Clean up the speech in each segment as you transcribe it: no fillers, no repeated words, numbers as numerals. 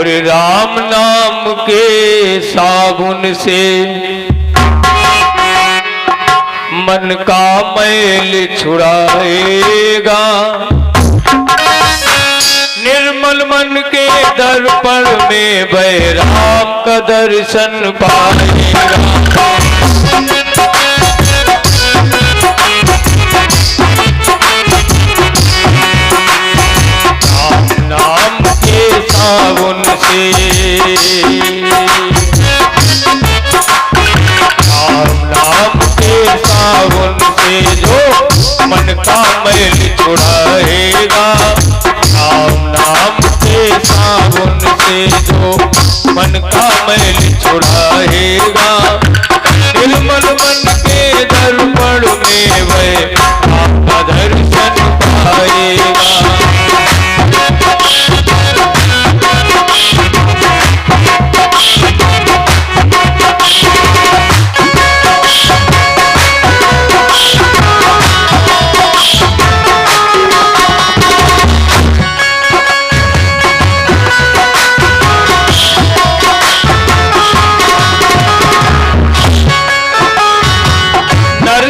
और राम नाम के साबुन से मन का मैल छुड़ाएगा। निर्मल मन के दर्पण में बैराम का दर्शन पाएगा। राम नाम के साबुन से, राम नाम के साबुन से जो मन का मैल छुड़ाएगा। राम नाम के साबुन से जो मन का मैल छुड़ाएगा। निर्मल मन के दर्पण में वह आपका दर्शन पाएगा।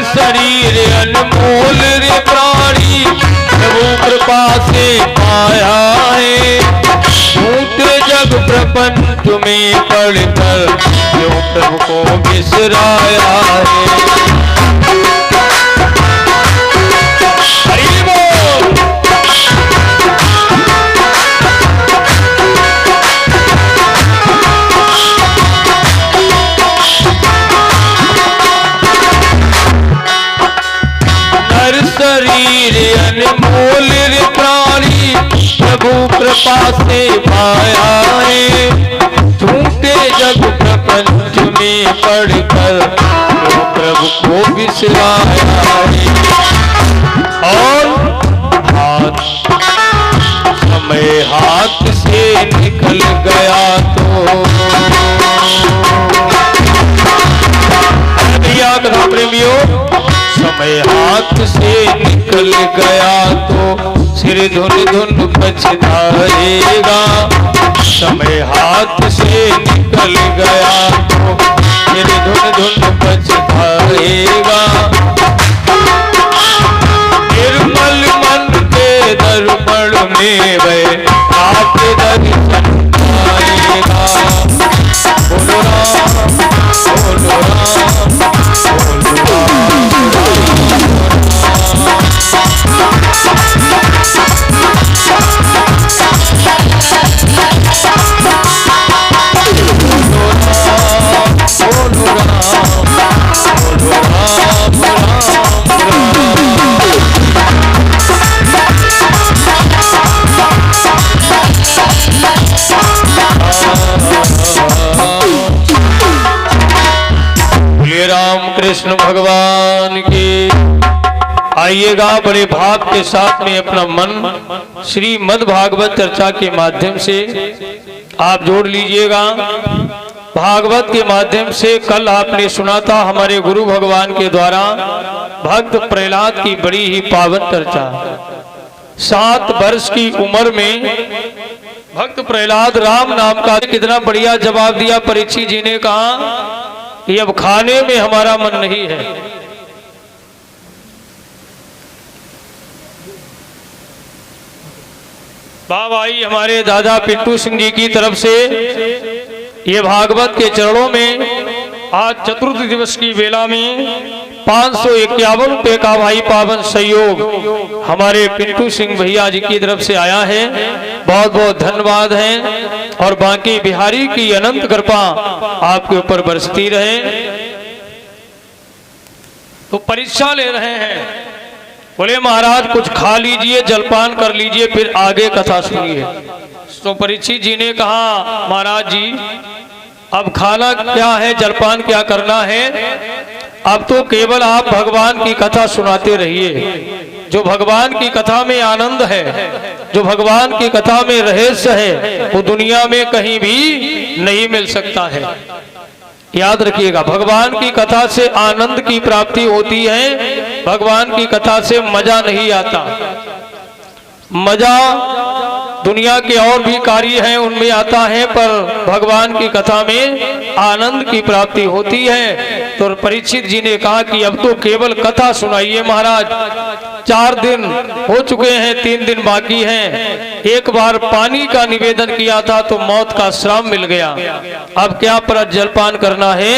शरीर अनमोल रे प्राणी प्रभु कृपा से पाया है। झूठे जग प्रपंच में पढ़कर जो प्रभु को बिसराया है। शरीर अनमोल रे प्राणी प्रभु कृपा से पाया है। झूठे जग प्रपंच में पढ़कर तो प्रभु को बिसराया है। और समय हाथ से निकल गया तो कथा प्रेमियों, समय हाथ से निकल गया तो सिर धुन धुन पछताएगा। समय हाथ से निकल गया तो सिर धुन धुन पछताएगा। निर्मल मन के दर्पण में वह आपके दर्शन पाएगा। बोलो राम, बोलो राम, बोलो राम। कृष्ण भगवान की। आइएगा बड़े भाव के साथ में अपना मन श्रीमद् भागवत चर्चा के माध्यम से आप जोड़ लीजिएगा। भागवत के माध्यम से कल आपने सुना था हमारे गुरु भगवान के द्वारा भक्त प्रहलाद की बड़ी ही पावन चर्चा। 7 वर्ष की उम्र में भक्त प्रहलाद राम नाम का कितना बढ़िया जवाब दिया। परीक्षित जी ने कहा कि अब खाने में हमारा मन नहीं है। बाबा आई हमारे दादा पिंटू सिंह जी की तरफ से ये भागवत के चरणों में आज चतुर्थ दिवस की वेला में 551 रुपए का भाई पावन सहयोग हमारे पिंटू सिंह भैया जी की तरफ से आया है। बहुत बहुत धन्यवाद है। और बाकी बिहारी की अनंत कृपा आपके ऊपर बरसती रहे। तो परीक्षा ले रहे हैं, बोले महाराज कुछ खा लीजिए, जलपान कर लीजिए, फिर आगे कथा सुनिए। तो परीक्षित जी ने कहा महाराज जी अब खाना क्या है, जलपान क्या करना है, अब तो केवल आप भगवान की कथा सुनाते रहिए। जो भगवान की कथा में आनंद है, जो भगवान की कथा में रहस्य है, वो दुनिया में कहीं भी नहीं मिल सकता है। याद रखिएगा, भगवान की कथा से आनंद की प्राप्ति होती है, भगवान की कथा से मजा नहीं आता। मजा दुनिया के और भी कार्य हैं उनमें आता है, पर भगवान की कथा में आनंद की प्राप्ति होती है। तो परीक्षित जी ने कहा कि अब तो केवल कथा सुनाइए महाराज, 4 दिन हो चुके हैं, 3 दिन बाकी हैं। एक बार पानी का निवेदन किया था तो मौत का श्राप मिल गया, अब क्या पर जलपान करना है?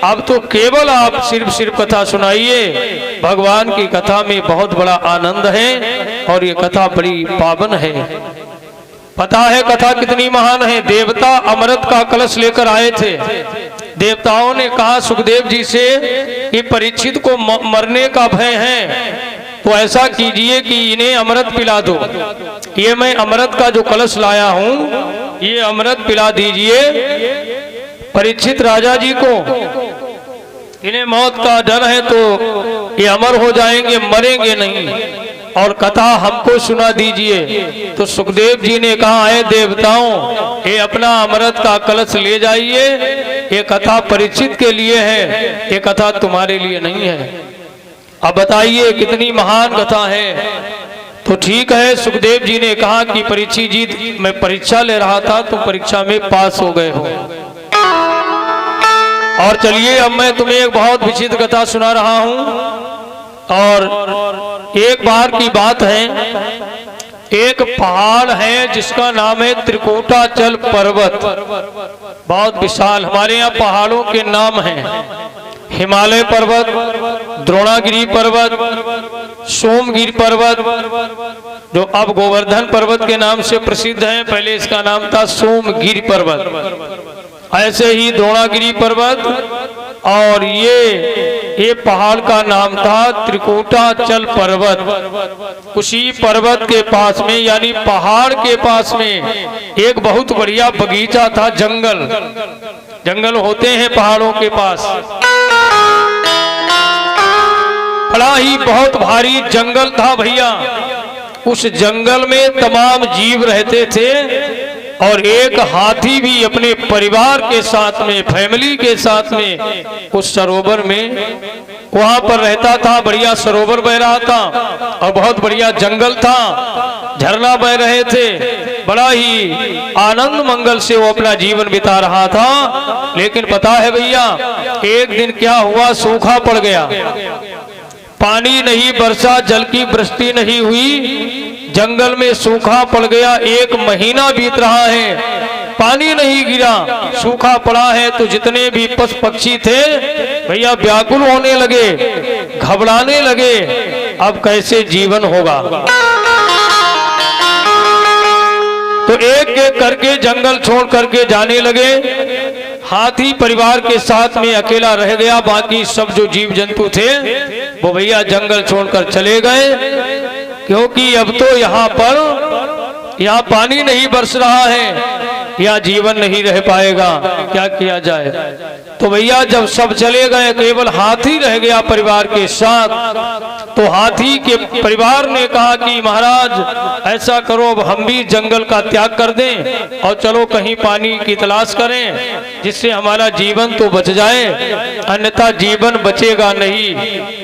अब तो केवल आप सिर्फ कथा सुनाइए। भगवान की कथा में बहुत बड़ा आनंद है और ये कथा बड़ी पावन है। पता है कथा कितनी महान है। देवता अमृत का कलश लेकर आए थे। देवताओं ने कहा सुखदेव जी से कि परीक्षित को मरने का भय है, तो ऐसा कीजिए कि इन्हें अमृत पिला दो। ये मैं अमृत का जो कलश लाया हूँ, ये अमृत पिला दीजिए परीक्षित राजा जी को। इन्हें मौत का डर है तो ये अमर हो जाएंगे, मरेंगे नहीं, और कथा हमको सुना दीजिए। तो सुखदेव जी ने कहा, हे देवताओं, ये अपना अमृत का कलश ले जाइए, ये कथा परीक्षित के लिए है, ये कथा तुम्हारे लिए नहीं है। अब बताइए कितनी महान कथा है। तो ठीक है, सुखदेव जी ने कहा कि परीक्षित जी, मैं परीक्षा ले रहा था, तुम परीक्षा में पास हो गए हो, और चलिए अब मैं तुम्हें एक बहुत विचित्र कथा सुना रहा हूं। और एक बार की बात है, एक पहाड़ है जिसका नाम है त्रिकूटाचल पर्वत, बहुत विशाल। हमारे यहाँ पहाड़ों के नाम हैं, हिमालय पर्वत, द्रोणागिरी पर्वत, सोमगिरी पर्वत, जो अब गोवर्धन पर्वत के नाम से प्रसिद्ध है, पहले इसका नाम था सोमगिरी पर्वत। ऐसे ही द्रोणागिरी पर्वत, और ये पहाड़ का नाम था त्रिकूटाचल पर्वत। उसी पर्वत के पास में, यानी पहाड़ के पास में एक बहुत बढ़िया बगीचा था। जंगल होते हैं पहाड़ों के पास, बड़ा ही बहुत भारी जंगल था भैया। उस जंगल में तमाम जीव रहते थे, और एक हाथी भी अपने परिवार के साथ में, फैमिली के साथ में उस सरोवर में वहां पर रहता था। बढ़िया सरोवर बह रहा था और बहुत बढ़िया जंगल था, झरना बह रहे थे, बड़ा ही आनंद मंगल से वो अपना जीवन बिता रहा था। लेकिन पता है भैया, एक दिन क्या हुआ, सूखा पड़ गया, पानी नहीं बरसा, जल की वृष्टि नहीं हुई, जंगल में सूखा पड़ गया। 1 महीना बीत रहा है, पानी नहीं गिरा, सूखा पड़ा है। तो जितने भी पशु पक्षी थे भैया व्याकुल होने लगे, घबराने लगे, अब कैसे जीवन होगा। तो एक एक करके जंगल छोड़ करके जाने लगे। हाथी परिवार के साथ में अकेला रह गया, बाकी सब जो जीव जंतु थे वो भैया जंगल छोड़कर चले गए, क्योंकि अब तो यहाँ पानी नहीं बरस रहा है, यहाँ जीवन नहीं रह पाएगा, क्या किया जाए। तो भैया जब सब चले गए, केवल हाथी रह गया परिवार के साथ। तो हाथी के परिवार ने कहा कि महाराज ऐसा करो, अब हम भी जंगल का त्याग कर दें और चलो कहीं पानी की तलाश करें, जिससे हमारा जीवन तो बच जाए, अन्यथा जीवन बचेगा नहीं।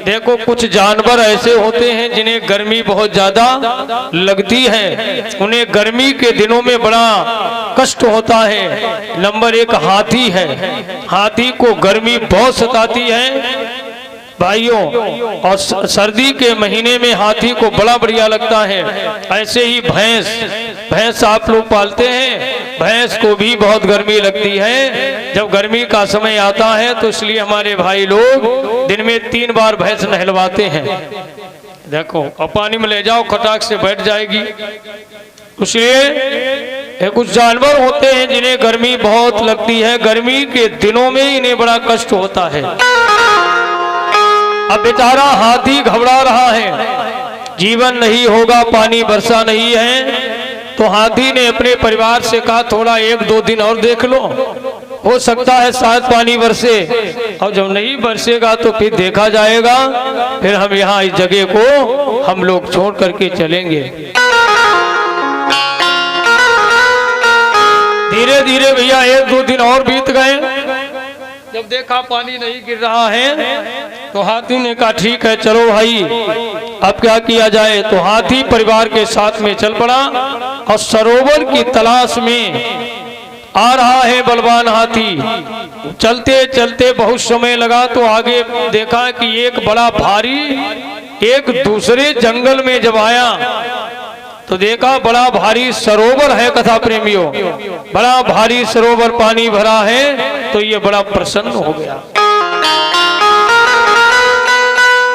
देखो कुछ जानवर ऐसे होते हैं जिन्हें गर्मी बहुत ज्यादा लगती है, उन्हें गर्मी के दिनों में बड़ा कष्ट होता है। नंबर 1 हाथी है, हाथी को गर्मी बहुत सताती है भाइयों, और सर्दी के महीने में हाथी को बड़ा बढ़िया लगता है। ऐसे ही भैंस आप लोग पालते हैं, भैंस को भी बहुत गर्मी लगती है जब गर्मी का समय आता है। तो इसलिए हमारे भाई लोग दिन में 3 बार भैंस नहलवाते हैं। देखो अब पानी में ले जाओ, खटाक से बैठ जाएगी। इसलिए कुछ जानवर होते हैं जिन्हें गर्मी बहुत लगती है, गर्मी के दिनों में इन्हें बड़ा कष्ट होता है। अब बेचारा हाथी घबरा रहा है, जीवन नहीं होगा, पानी बरसा नहीं है। तो हाथी ने अपने परिवार से कहा थोड़ा 1-2 दिन और देख लो, हो सकता है शायद पानी बरसे, और जब नहीं बरसेगा तो फिर देखा जाएगा, फिर हम यहाँ इस जगह को हम लोग छोड़ करके चलेंगे। धीरे धीरे भैया 1-2 दिन और बीत गए। जब देखा पानी नहीं गिर रहा है तो हाथी ने कहा ठीक है चलो भाई अब क्या किया जाए। तो हाथी परिवार के साथ में चल पड़ा और सरोवर की तलाश में आ रहा है बलवान हाथी। चलते चलते बहुत समय लगा तो आगे देखा कि एक बड़ा भारी एक दूसरे जंगल में जब आया तो देखा बड़ा भारी सरोवर है। कथा प्रेमियों, बड़ा भारी सरोवर पानी भरा है तो ये बड़ा प्रसन्न हो गया।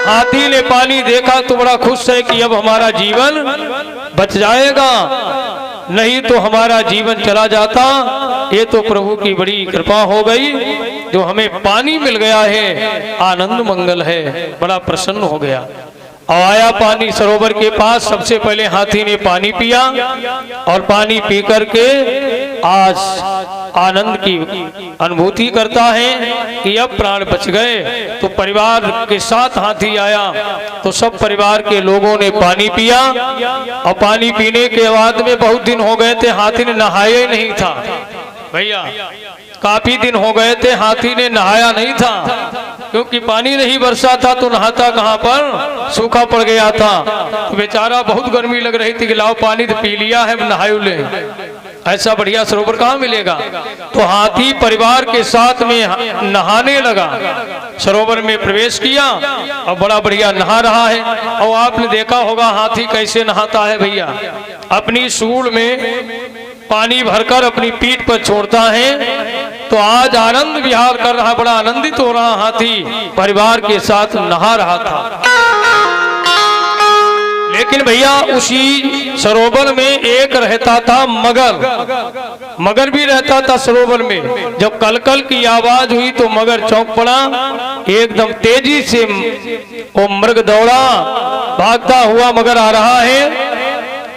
हाथी ने पानी देखा तो बड़ा खुश है कि अब हमारा जीवन बच जाएगा, नहीं तो हमारा जीवन चला जाता। ये तो प्रभु की बड़ी कृपा हो गई जो हमें पानी मिल गया है, आनंद मंगल है। बड़ा प्रसन्न हो गया और आया पानी सरोवर के पास। सबसे पहले हाथी ने पानी पिया और पानी पी करके आज आनंद की अनुभूति करता है कि अब प्राण बच गए। तो परिवार के साथ हाथी आया तो सब परिवार के लोगों ने पानी पिया और पानी पीने के बाद में बहुत दिन हो गए थे हाथी ने नहाया ही नहीं था। भैया काफी दिन हो गए थे हाथी ने नहाया नहीं था, क्योंकि पानी नहीं बरसा था तो नहाता कहाँ पर, सूखा पड़ गया था। तो बेचारा बहुत गर्मी लग रही थी कि लाओ पानी तो पी लिया है, नहायु ले, ऐसा बढ़िया सरोवर कहाँ मिलेगा। तो हाथी परिवार के साथ में नहाने लगा, सरोवर में प्रवेश किया और बड़ा बढ़िया नहा रहा है। और आपने देखा होगा हाथी कैसे नहाता है भैया, अपनी सूंड में पानी भरकर अपनी पीठ पर छोड़ता है। तो आज आनंद विहार कर रहा, बड़ा आनंदित हो रहा हाथी, परिवार के साथ नहा रहा था। लेकिन भैया उसी सरोवर में एक रहता था मगर, मगर भी रहता था सरोवर में। जब कलकल की आवाज हुई तो मगर चौंक पड़ा, एकदम तेजी से वो मृग दौड़ा, भागता हुआ मगर आ रहा है,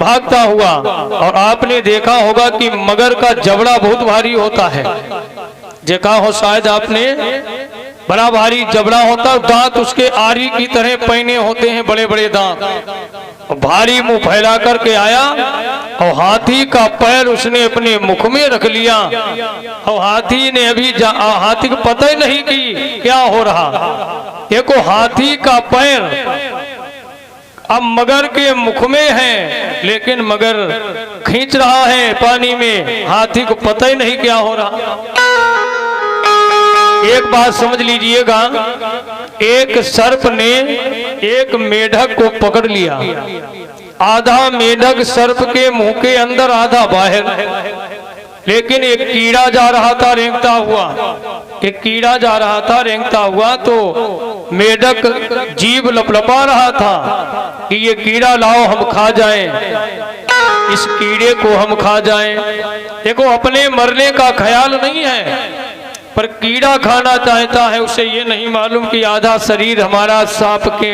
भागता हुआ। और आपने देखा होगा कि मगर का जबड़ा बहुत भारी होता है, देखा हो शायद आपने, बड़ा भारी जबड़ा होता है, दांत उसके आरी की तरह पैने होते हैं, बड़े बड़े दांत। भारी मुंह फैला करके आया और हाथी का पैर उसने अपने मुख में रख लिया। और हाथी ने अभी हाथी को पता ही नहीं कि क्या हो रहा। देखो हाथी का पैर अब मगर के मुख में है, लेकिन मगर खींच रहा है पानी में, हाथी को पता ही नहीं क्या हो रहा। एक बात समझ लीजिएगा, एक सर्प ने एक मेढक को पकड़ लिया, आधा मेढक सर्प के मुंह के अंदर आधा बाहर। लेकिन एक कीड़ा जा रहा था रेंगता हुआ, एक कीड़ा जा रहा था रेंगता हुआ, तो मेढक जीभ लपलपा रहा था कि ये कीड़ा लाओ हम खा जाएं, इस कीड़े को हम खा जाएं। देखो अपने मरने का ख्याल नहीं है, पर कीड़ा खाना चाहता है। उसे ये नहीं मालूम कि आधा शरीर हमारा सांप के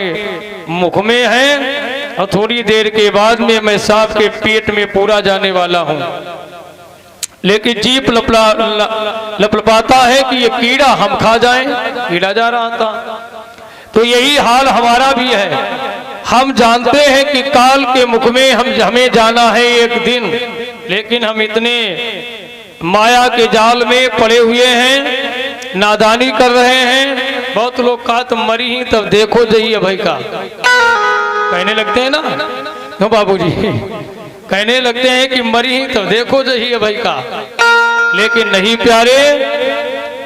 मुख में है और थोड़ी देर के बाद में मैं सांप के पेट में पूरा जाने वाला हूँ। लेकिन जीप लपलपाता है कि ये कीड़ा हम खा जाएं, कीड़ा जा रहा था। तो यही हाल हमारा भी है, हम जानते हैं कि काल के मुख में हमें जाना है एक दिन, लेकिन हम इतने माया के जाल में पड़े हुए हैं, नादानी कर रहे हैं। बहुत लोग कहा तुम मरी ही तब देखो जाइए भाई का कहने लगते हैं ना, क्यों बाबूजी कहने लगते हैं कि मरी ही तब देखो जाइए भाई का। लेकिन नहीं प्यारे,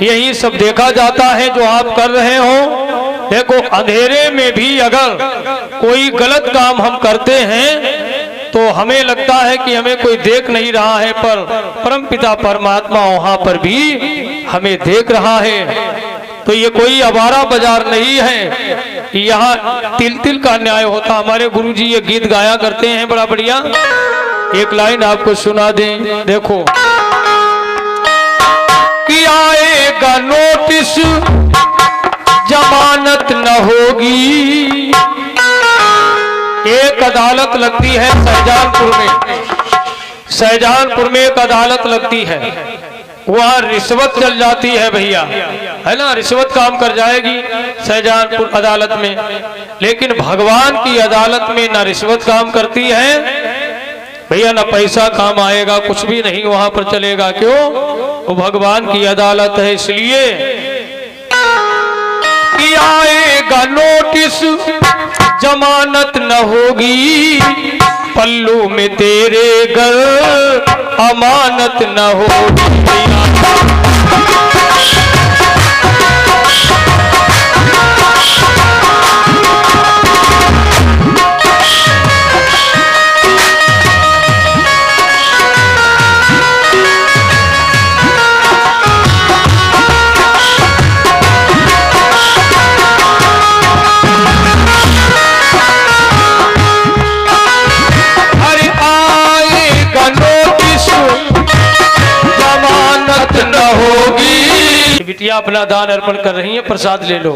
यही सब देखा जाता है जो आप कर रहे हो। देखो अंधेरे में भी अगर कोई गलत काम हम करते हैं तो हमें लगता है कि हमें कोई देख नहीं रहा है, पर परमपिता परमात्मा वहां पर भी हमें देख रहा है। तो ये कोई आवारा बाजार नहीं है, यहाँ तिल तिल का न्याय होता। हमारे गुरुजी ये गीत गाया करते हैं बड़ा बढ़िया, एक लाइन आपको सुना दें। देखो कि आएगा नोटिस जमानत न होगी। एक अदालत लगती है शाहजहानपुर में, शाहजहानपुर में एक अदालत लगती है, वहाँ रिश्वत चल जाती है भैया, है ना, रिश्वत काम कर जाएगी शाहजहानपुर अदालत में। लेकिन भगवान की अदालत में ना रिश्वत काम करती है भैया, ना पैसा काम आएगा, कुछ भी नहीं वहां पर चलेगा। क्यों? वो भगवान की अदालत है। इसलिए कि आएगा नोटिस जमानत न होगी, पल्लू में तेरे घर अमानत न हो। बिटिया अपना दान अर्पण कर रही है, प्रसाद ले लो।